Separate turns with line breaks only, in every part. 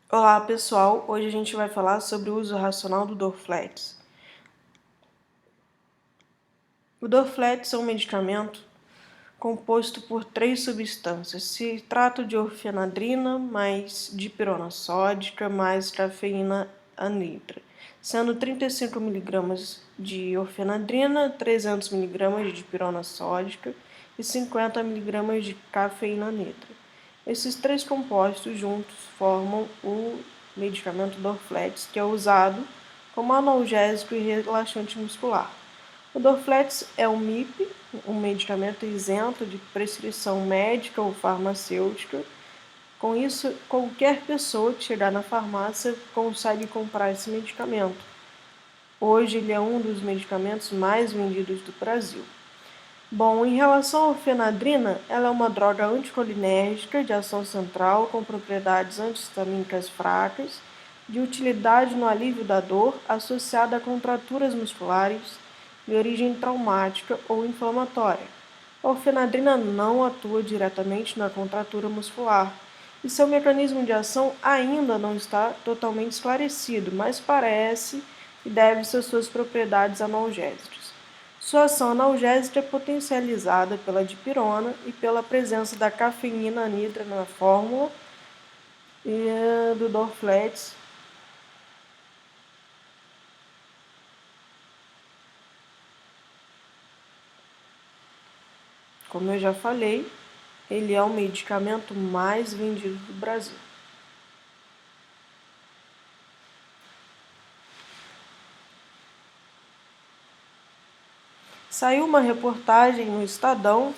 Olá pessoal, hoje a gente vai falar sobre o uso racional do Dorflex. O Dorflex é um medicamento composto por 3 substâncias. Se trata de orfenadrina mais dipirona sódica mais cafeína anidra, sendo 35 mg de orfenadrina, 300 mg de dipirona sódica e 50 mg de cafeína anidra. Esses 3 compostos juntos formam o medicamento Dorflex, que é usado como analgésico e relaxante muscular. O Dorflex é um MIP, um medicamento isento de prescrição médica ou farmacêutica. Com isso, qualquer pessoa que chegar na farmácia consegue comprar esse medicamento. Hoje ele é um dos medicamentos mais vendidos do Brasil. Bom, em relação à orfenadrina, ela é uma droga anticolinérgica de ação central com propriedades anti-histamínicas fracas, de utilidade no alívio da dor associada a contraturas musculares de origem traumática ou inflamatória. A orfenadrina não atua diretamente na contratura muscular e seu mecanismo de ação ainda não está totalmente esclarecido, mas parece que deve-se às suas propriedades analgésicas. Sua ação analgésica é potencializada pela dipirona e pela presença da cafeína anidra na fórmula e do Dorflex. Como eu já falei, ele é o medicamento mais vendido do Brasil. Saiu uma reportagem no Estadão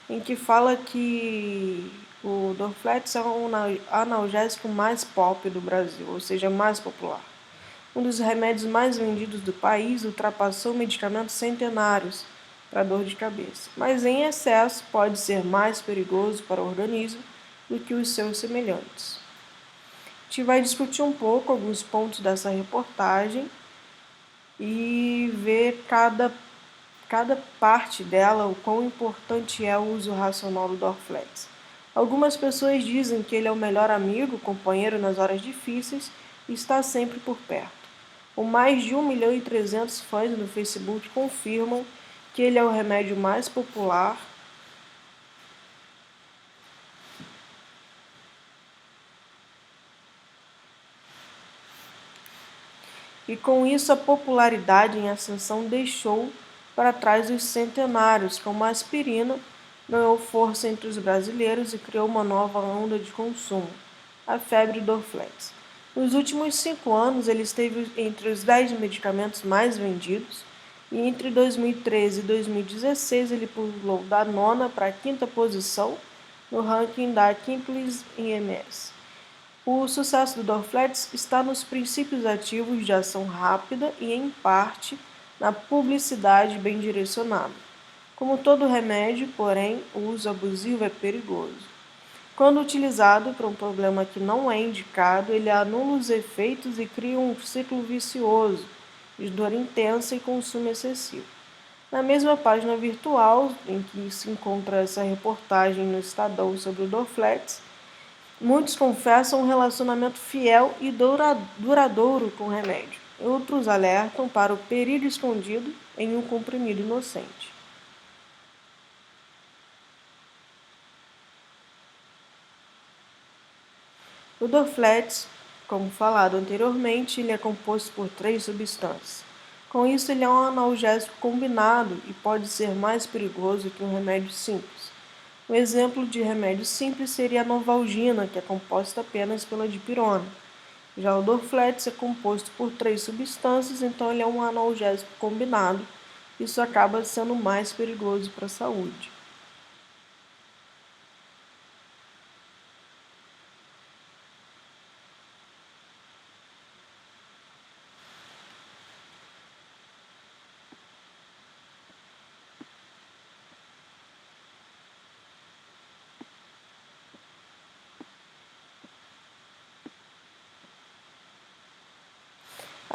em que fala que o Dorflex é o analgésico mais pop do Brasil, ou seja, mais popular. Um dos remédios mais vendidos do país, ultrapassou medicamentos centenários para dor de cabeça, mas em excesso pode ser mais perigoso para o organismo do que os seus semelhantes. A gente vai discutir um pouco alguns pontos dessa reportagem e ver cada parte dela, o quão importante é o uso racional do Dorflex. Algumas pessoas dizem que ele é o melhor amigo, companheiro nas horas difíceis e está sempre por perto. O mais de 1.300.000 fãs no Facebook confirmam que ele é o remédio mais popular e com isso a popularidade em ascensão deixou para trás os centenários, como a aspirina ganhou força entre os brasileiros e criou uma nova onda de consumo, a febre Dorflex. Nos últimos 5 anos, ele esteve entre os 10 medicamentos mais vendidos e entre 2013 e 2016 ele pulou da 9ª para a 5ª posição no ranking da Kiplinger IMS. O sucesso do Dorflex está nos princípios ativos de ação rápida e, em parte, na publicidade bem direcionada. Como todo remédio, porém, o uso abusivo é perigoso. Quando utilizado para um problema que não é indicado, ele anula os efeitos e cria um ciclo vicioso de dor intensa e consumo excessivo. Na mesma página virtual em que se encontra essa reportagem no Estadão sobre o Dorflex, muitos confessam um relacionamento fiel e duradouro com o remédio. Outros alertam para o perigo escondido em um comprimido inocente. O Dorflex, como falado anteriormente, ele é composto por 3 substâncias. Com isso, ele é um analgésico combinado e pode ser mais perigoso que um remédio simples. Um exemplo de remédio simples seria a Novalgina, que é composta apenas pela dipirona. Já o Dorflex é composto por 3 substâncias, então ele é um analgésico combinado. Isso acaba sendo mais perigoso para a saúde.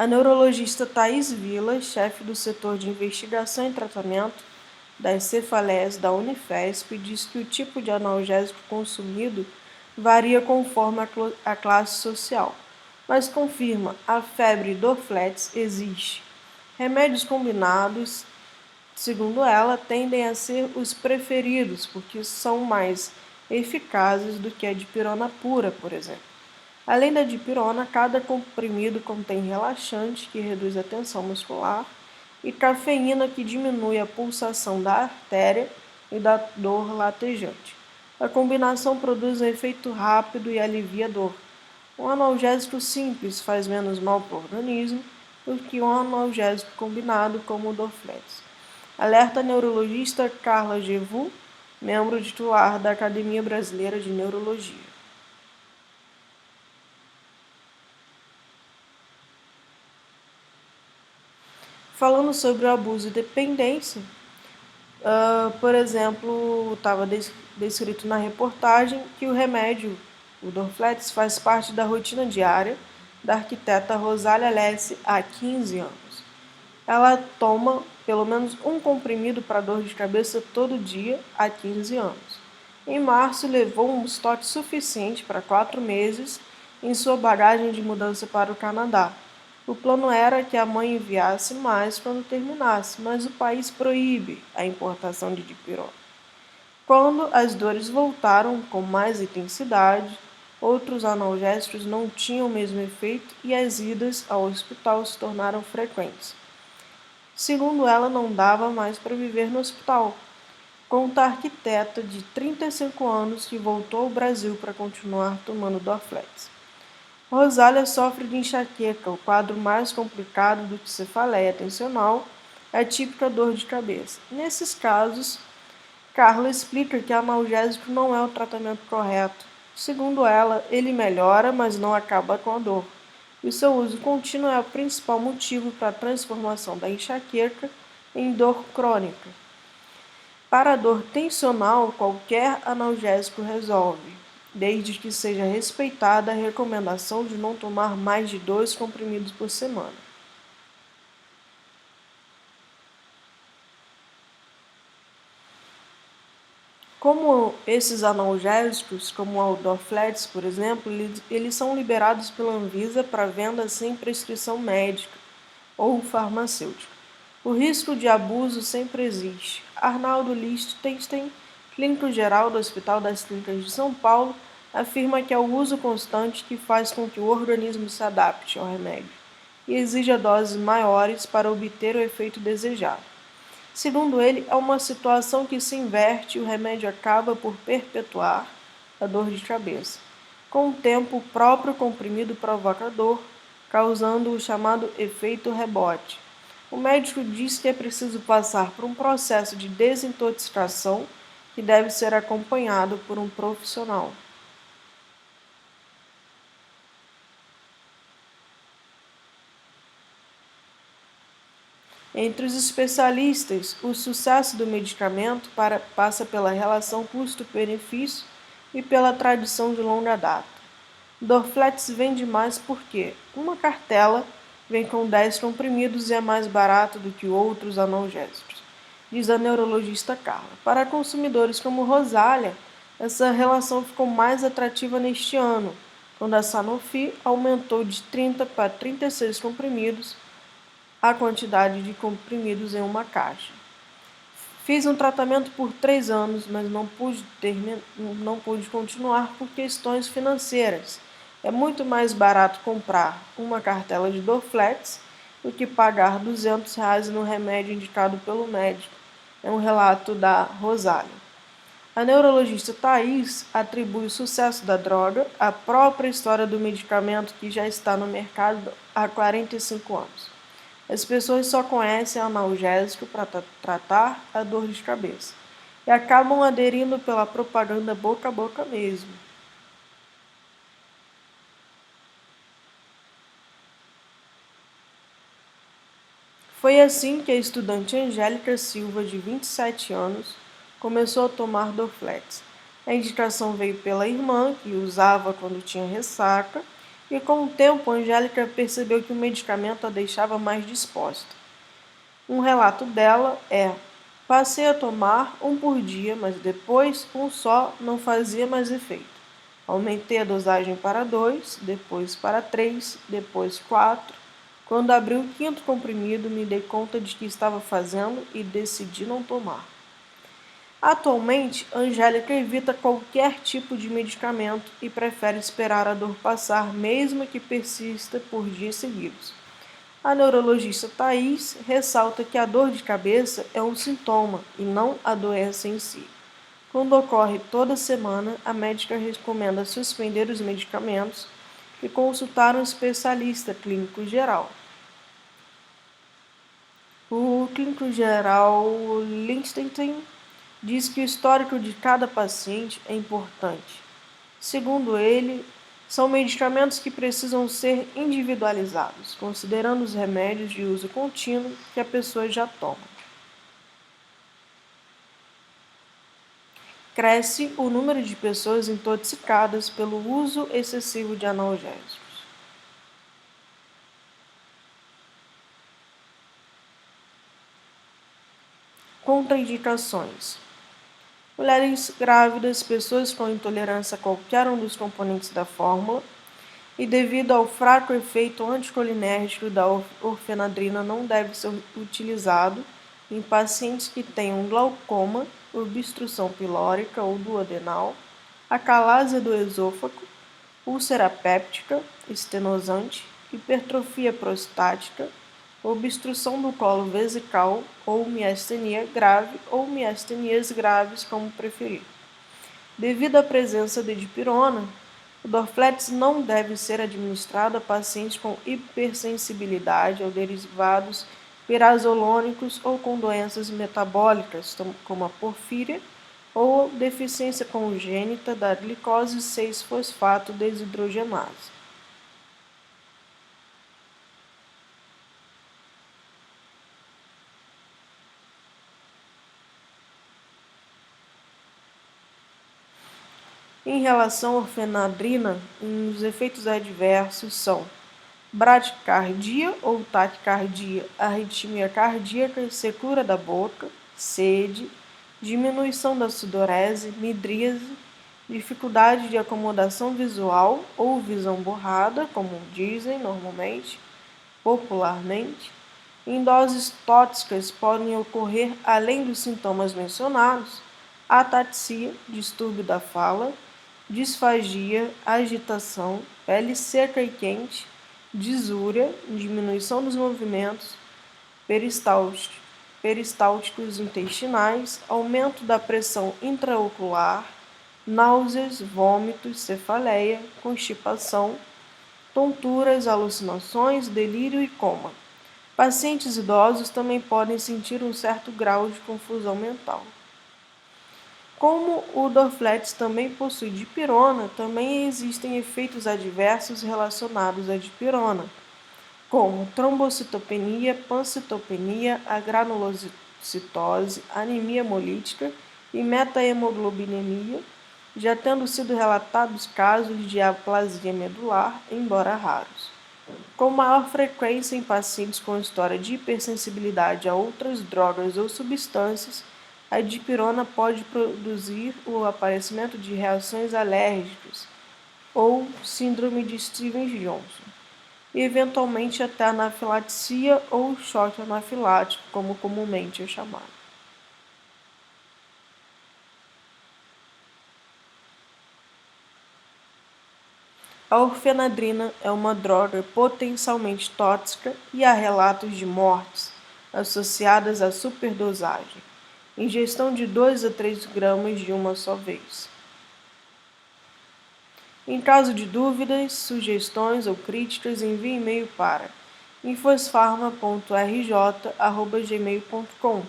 A neurologista Thais Villa, chefe do setor de investigação e tratamento das cefaleias da Unifesp, diz que o tipo de analgésico consumido varia conforme a classe social. mas confirma a febre Dorflex existe. Remédios combinados, segundo ela, tendem a ser os preferidos, porque são mais eficazes do que a dipirona pura, por exemplo. Além da dipirona, cada comprimido contém relaxante, que reduz a tensão muscular, e cafeína, que diminui a pulsação da artéria e da dor latejante. A combinação produz um efeito rápido e alivia a dor. Um analgésico simples faz menos mal para o organismo do que um analgésico combinado, como o Dorflex. Alerta a neurologista Carla Gevu, membro titular da Academia Brasileira de Neurologia. Falando sobre o abuso e dependência, por exemplo, estava descrito na reportagem que o remédio, o Dorflex, faz parte da rotina diária da arquiteta Rosália Alessi há 15 anos. Ela toma pelo menos um comprimido para dor de cabeça todo dia há 15 anos. Em março, levou um estoque suficiente para 4 meses em sua bagagem de mudança para o Canadá. O plano era que a mãe enviasse mais quando terminasse, mas o país proíbe a importação de dipirona. Quando as dores voltaram com mais intensidade, outros analgésicos não tinham o mesmo efeito e as idas ao hospital se tornaram frequentes. Segundo ela, não dava mais para viver no hospital. Conta a arquiteta de 35 anos que voltou ao Brasil para continuar tomando Dorflex. Rosália sofre de enxaqueca, o quadro mais complicado do que cefaleia tensional é a típica dor de cabeça. Nesses casos, Carla explica que analgésico não é o tratamento correto. Segundo ela, ele melhora, mas não acaba com a dor. E seu uso contínuo é o principal motivo para a transformação da enxaqueca em dor crônica. Para a dor tensional, qualquer analgésico resolve, desde que seja respeitada a recomendação de não tomar mais de 2 comprimidos por semana. Como esses analgésicos, como o Dorflex, por exemplo, eles são liberados pela Anvisa para venda sem prescrição médica ou farmacêutica. O risco de abuso sempre existe. Arnaldo Lichtenstein, clínico geral do Hospital das Clínicas de São Paulo, afirma que é o uso constante que faz com que o organismo se adapte ao remédio e exija doses maiores para obter o efeito desejado. Segundo ele, é uma situação que se inverte e o remédio acaba por perpetuar a dor de cabeça. Com o tempo, o próprio comprimido provoca dor, causando o chamado efeito rebote. O médico diz que é preciso passar por um processo de desintoxicação que deve ser acompanhado por um profissional. Entre os especialistas, o sucesso do medicamento passa pela relação custo-benefício e pela tradição de longa data. Dorflex vende mais porque uma cartela vem com 10 comprimidos e é mais barato do que outros analgésicos, diz a neurologista Carla. Para consumidores como Rosália, essa relação ficou mais atrativa neste ano, quando a Sanofi aumentou de 30 para 36 comprimidos a quantidade de comprimidos em uma caixa. Fiz um tratamento por 3 anos, mas não pude continuar por questões financeiras. É muito mais barato comprar uma cartela de Dorflex do que pagar R$ 200 no remédio indicado pelo médico. É um relato da Rosália. A neurologista Thais atribui o sucesso da droga à própria história do medicamento que já está no mercado há 45 anos. As pessoas só conhecem analgésico para tratar a dor de cabeça e acabam aderindo pela propaganda boca a boca mesmo. Foi assim que a estudante Angélica Silva, de 27 anos, começou a tomar Dorflex. A indicação veio pela irmã, que usava quando tinha ressaca, e com o tempo Angélica percebeu que o medicamento a deixava mais disposta. Um relato dela é: passei a tomar um por dia, mas depois um só não fazia mais efeito. Aumentei a dosagem para 2, depois para 3, depois 4. Quando abri o quinto comprimido, me dei conta de que estava fazendo e decidi não tomar. Atualmente, Angélica evita qualquer tipo de medicamento e prefere esperar a dor passar, mesmo que persista por dias seguidos. A neurologista Thais ressalta que a dor de cabeça é um sintoma e não a doença em si. Quando ocorre toda semana, a médica recomenda suspender os medicamentos e consultar um especialista clínico geral. O clínico geral Lichtenstein diz que o histórico de cada paciente é importante. Segundo ele, são medicamentos que precisam ser individualizados, considerando os remédios de uso contínuo que a pessoa já toma. Cresce o número de pessoas intoxicadas pelo uso excessivo de analgésicos. Contraindicações: mulheres grávidas, pessoas com intolerância a qualquer um dos componentes da fórmula, e devido ao fraco efeito anticolinérgico da orfenadrina não deve ser utilizado em pacientes que tenham glaucoma, obstrução pilórica ou duodenal, acalásia do esôfago, úlcera péptica, estenosante, hipertrofia prostática, obstrução do colo vesical ou miastenia grave ou miastenias graves, como preferir. Devido à presença de dipirona, o Dorflex não deve ser administrado a pacientes com hipersensibilidade ou derivados pirazolônicos ou com doenças metabólicas, como a porfíria ou deficiência congênita da glicose 6-fosfato desidrogenase. Em relação à orfenadrina, os efeitos adversos são bradicardia ou taquicardia, arritmia cardíaca, secura da boca, sede, diminuição da sudorese, midríase, dificuldade de acomodação visual ou visão borrada, como dizem normalmente, popularmente. Em doses tóxicas podem ocorrer, além dos sintomas mencionados, ataxia, distúrbio da fala, disfagia, agitação, pele seca e quente, disúria, diminuição dos movimentos peristálticos intestinais, aumento da pressão intraocular, náuseas, vômitos, cefaleia, constipação, tonturas, alucinações, delírio e coma. Pacientes idosos também podem sentir um certo grau de confusão mental. Como o Dorflex também possui dipirona, também existem efeitos adversos relacionados à dipirona, como trombocitopenia, pancitopenia, agranulocitose, anemia hemolítica e metahemoglobinемia, já tendo sido relatados casos de aplasia medular, embora raros. Com maior frequência em pacientes com história de hipersensibilidade a outras drogas ou substâncias, a dipirona pode produzir o aparecimento de reações alérgicas ou síndrome de Stevens-Johnson, e eventualmente até anafilaxia ou choque anafilático, como comumente é chamado. A orfenadrina é uma droga potencialmente tóxica e há relatos de mortes associadas à superdosagem. Ingestão de 2 a 3 gramas de uma só vez. Em caso de dúvidas, sugestões ou críticas, envie e-mail para infosfarma.rj@gmail.com.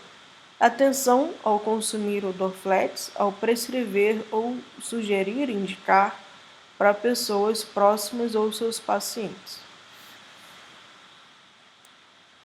Atenção ao consumir o Dorflex, ao prescrever ou sugerir indicar para pessoas próximas ou seus pacientes.